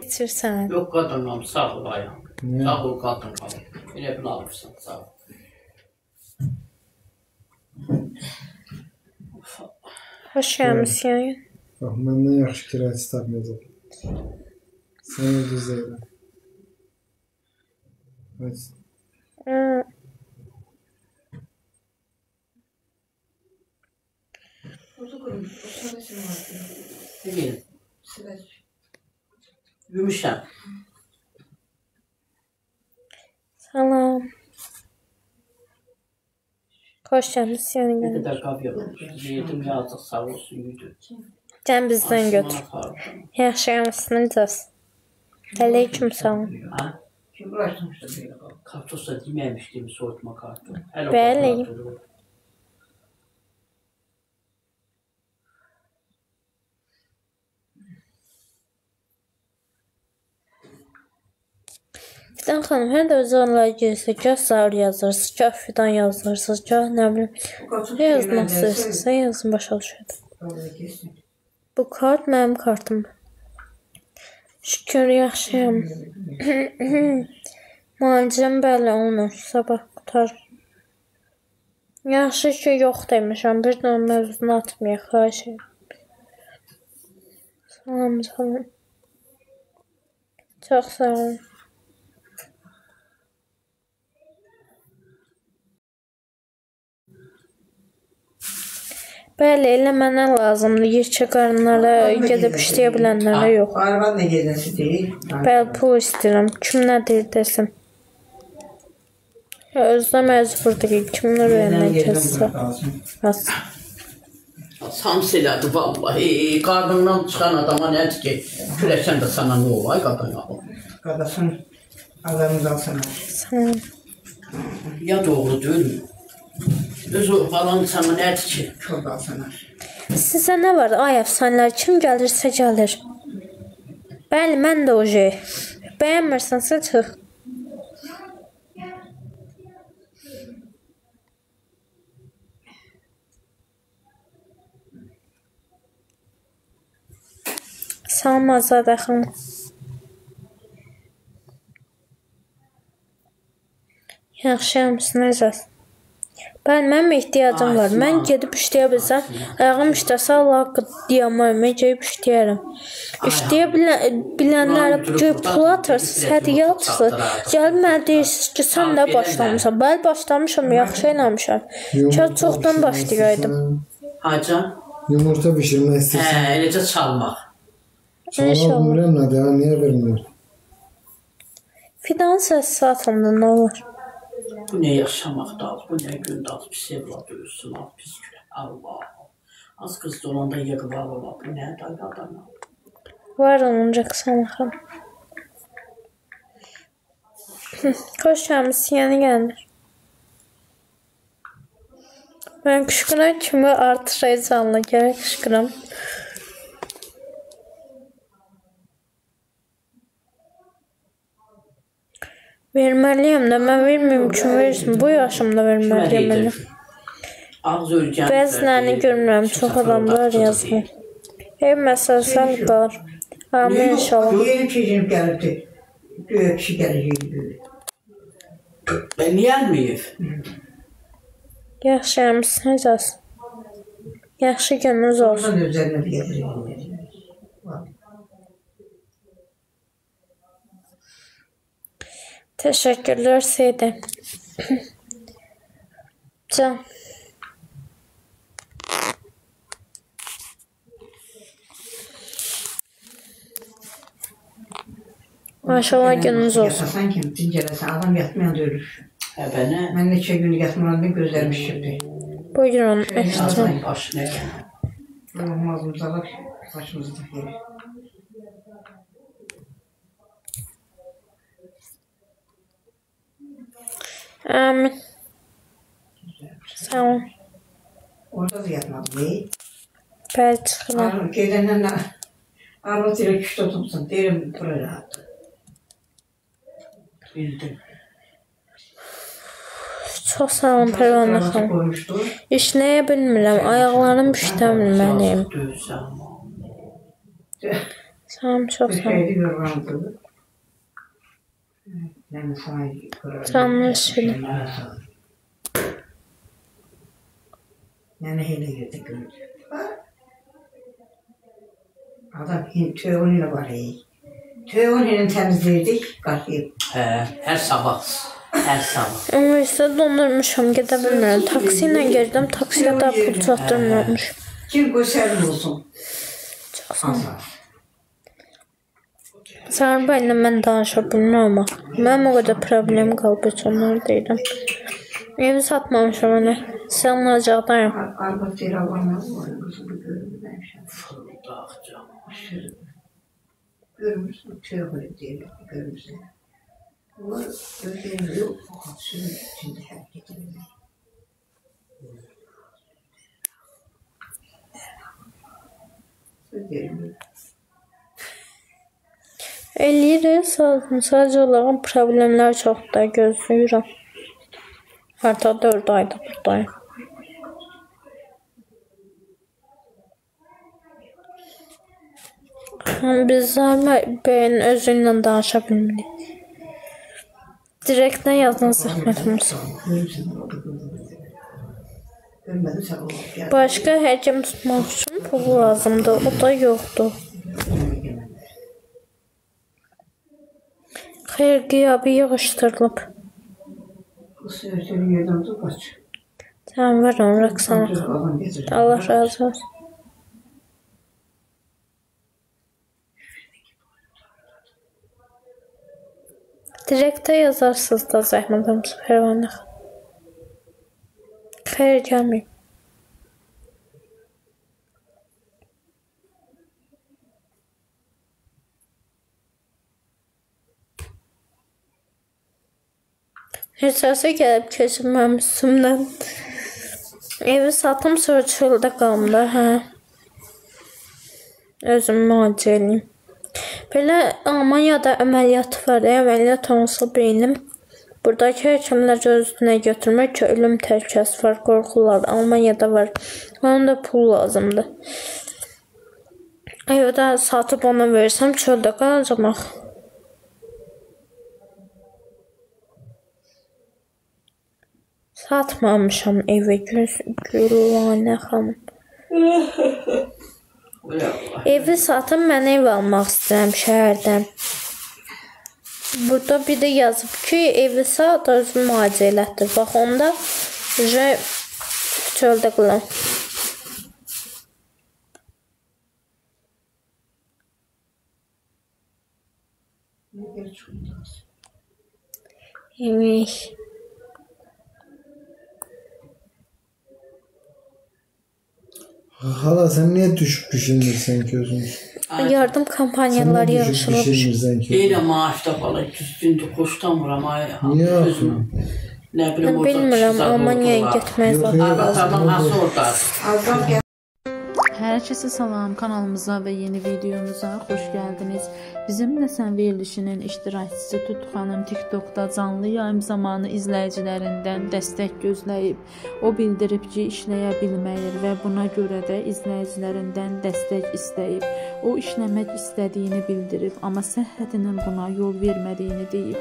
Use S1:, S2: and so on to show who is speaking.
S1: İçirsən.
S2: Yox, qadınlam, sağ ol ayağım. Sağ ol, qadın qalım. Elə bil alırsan, sağ ol.
S1: Hoş gəlmişsən.
S3: Bax, məndən yaxşı kirayəçi tapmayacaq. Sən ucuz deyiləm.
S2: Bilin. Gümüşəm.
S1: Salam. Hoş gəlmişsən.
S2: Ne qədər qab yapmış. Yedim yazıq, sağ olsun, yüdü.
S1: Sən bizdən götür. Yaxşı gəlmişsən, necəsən? Aleyküm salam.
S2: Kim uğraşmışdı belə qab? Kartoz da deməmişdim, soğutma kartoz.
S1: Bəli. Fidan xanım, hər də öz onlara gəlsə, gah Zaur yazırsınız, gah Fidan yazırsınız, gah nə bilim, nə yazmaq istəyirsinizsə yazın, başa düşədim. Bu kart mənim kartım. Şükür, yaxşıyam. Müalicəm bəli olmur, sabah qutar. Yaxşı ki, yox demişəm, bir də onun mövzunu atmayaq, xahiş edirəm. Salam, salam. Çox sağ olun. Bəli, elə mənə lazımdır. Yekə qarınlara, gedib işləyə bilənlərə yox.
S4: Arvad nə gedəsi deyil?
S1: Bəli, pul istəyirəm. Kim nə deyir desin. Özdə məcburdur ki, kimlər ürəyinə kəssə.
S2: Sams elədi, vallahi. Qadından çıxan adama nədir ki, küləsən də sana nə olay, qadın alır.
S4: Qadasın, adamız alsana.
S1: Salam.
S2: Ya doğru deyil mi? Öz o falan sana nədir ki?
S4: Çok alsana.
S1: Sizə nə var? Ay əfsanələr, kim gəlirsə gəlir. Bəli, mən də o şey. Bəyənmirsənsə çıx. Salam Azadə xanım. Yaxşıyam, necəsiz? Bəli, mənim ehtiyacım var. Mən gedib işləyə bilsəm, ayağım işləsə Allah deyəməm, gedib işləyərəm. İşləyə bilənlərə pul atırsınız, hədiyyə atırsınız. Gəlib mənə deyirsiniz ki, sən də başlamışsan. Bəli, başlamışam, yaxşı eləmişəm. Kəl çoxdan başlayaydım.
S2: Haca?
S3: Yumurta pişirmək istəyirsən.
S2: Eləcə çalmaq.
S3: Çalmaq bilmirəm nədir, niyə vermir?
S1: Fidan səs satımda nə olur?
S2: Bu ne yaşamakta, bu ne günde az pis evlat ölürsün, az pis güle. Allah. Az kız dolanda yıkıp Allah. Bu ne dayılardan?
S1: Var olunca kısa bakalım. Hoş gelmişsin, yeni gelir. Ben kışkıran kimi artıracağımla gerek kışkıram. Verməliyəm də, mən verməyim kim verirsin, bu yaşımda verməliyəm mənə. Bəzilərini görmürəm, çox adamlar yazmır. Ev məsələsi var. Amin inşallah.
S4: Yeni pişirip geldi. Göğe kişi gelecek.
S2: Ben niye gelmeyeyim?
S1: Yaxşıyam, necəsiz? Yaxşı gününüz olsun.
S4: Oradan üzerine bir getireyim.
S1: Teşekkürler Seydi. Can. Maşallah gününüz olsun.
S4: Yatasan kim? Cincelesen adam yatmayan da ölür.
S2: Ebene.
S4: Ben neçə gün yatmadan gözlerim şişirdi.
S1: Buyurun, eşitdim.
S2: Ağzının başına gel.
S4: Ağzımıza bak, başımızda yeri.
S1: Amin. Sağ ol.
S4: Orada da yatmadım, değil?
S1: Bəli, çıxıram.
S4: Gelenden arvat ile küçük oturmuşsun, derim buraya rahat.
S2: Bildim.
S1: Çox sağ olun Pərvanə xanım. İşləyə bilmirəm, ayaqlarım işləmir mənim. Sağ çok sağ ol.
S4: Şeydi yorğandı. Ben sahibi kurarım.
S1: Canlı söyle.
S4: Yani hele girdi gördü. Adam tüyonuyla var iyi. Tüyonuyla temizleydik, kalkıyıp.
S2: Hər sabah. Hər sabah.
S1: Ama işte dondurmuşum, gedə bilmirəm. Taksi ilə girdim, taksiyə də pul çatdırmırmış.
S4: Kim gösterir olsun?
S1: Çox sağ ol. Səhərbə ilə mən danışa bilmirəm ama. Mənim o qədər problem qalıb, heç onları deyirəm. Evi satmamışam onu. Sığınacaqdayım.
S4: Arbat deyir, Allah'ın var, kızı bir görürüm.
S2: Fırıldaq canım.
S4: Görmüşsün, tüyonuyla deyir, görmüşsün. Bu gözlerim yok, fakat suyun içinde hareket edilmeyi. Gözlerim yok.
S1: Eləyir, sadəcə olaraq problemlər çoxdur, gözləyirəm. Artıq 4 aydır buradayım. Biz bəyin özü ilə danışa bilmirik. Direktdən yazdan zəhmət olsun.
S4: Görmedim sen oğlum. Gel.
S1: Başqa həkim tutmaq üçün pul lazımdır, o da yoxdur. Xeyr, qiyabı yığışdırılıb.
S4: Bu sözleri yerden tut kaç.
S1: Sən ver onu Rəqsana.
S4: Adam getirir.
S1: Allah razı olsun. Direktə yazarsınız da zəhmət olsun, Pərvanə. Xeyr, gəlməyib. Heç səsə gəlib keçirməm üstümdən. Evi satım, sonra çöldə qalımda, hə. Özüm müalicə eləyim. Belə Almaniyada əməliyyat var, əməliyyat olsa beynim. Buradakı həkimlər özünə götürmək ki, ölüm təhlükəsi var, qorxurlar. Almaniyada var. Onun da pul lazımdır. Evdə satıb ona versəm, çöldə qalacaq. Satmamışam evi, Güllanə xanım. Evi satıb mən ev almaq istəyirəm şəhərdən. Burada bir də yazıb ki, evi sat, özünü müalicə elətdir. Bax, onda çöldə qalam. Yemək.
S3: Hala sen niye düşüp pişirmirsən ki özünüz?
S1: Yardım kampaniyaları
S3: Düşüp
S1: yarışılır.
S3: pişirmirsən ki?
S2: Deyirəm maaşda bala düzdündür, xoşlamıram ay.
S3: Niye
S2: Özüm.
S3: yapın?
S2: Nə bilim orada.
S1: Bilmirəm, Almaniyaya getmək
S3: Yox,
S1: lazım.
S3: yox.
S2: Arvatamın hası orada.
S4: Azdan gel.
S5: Hər kəsə salam, kanalımıza və yeni videomuza xoş gəldiniz. Bizimlə sən verilişinin iştirakçısı Tut xanım TikTokda canlı yayım zamanı izləyicilərindən dəstək gözləyib. O bildirib ki, işləyə bilməyir və buna görə də izləyicilərindən dəstək istəyib. O işləmək istədiyini bildirib, amma səhhətinin buna yol vermədiyini deyib.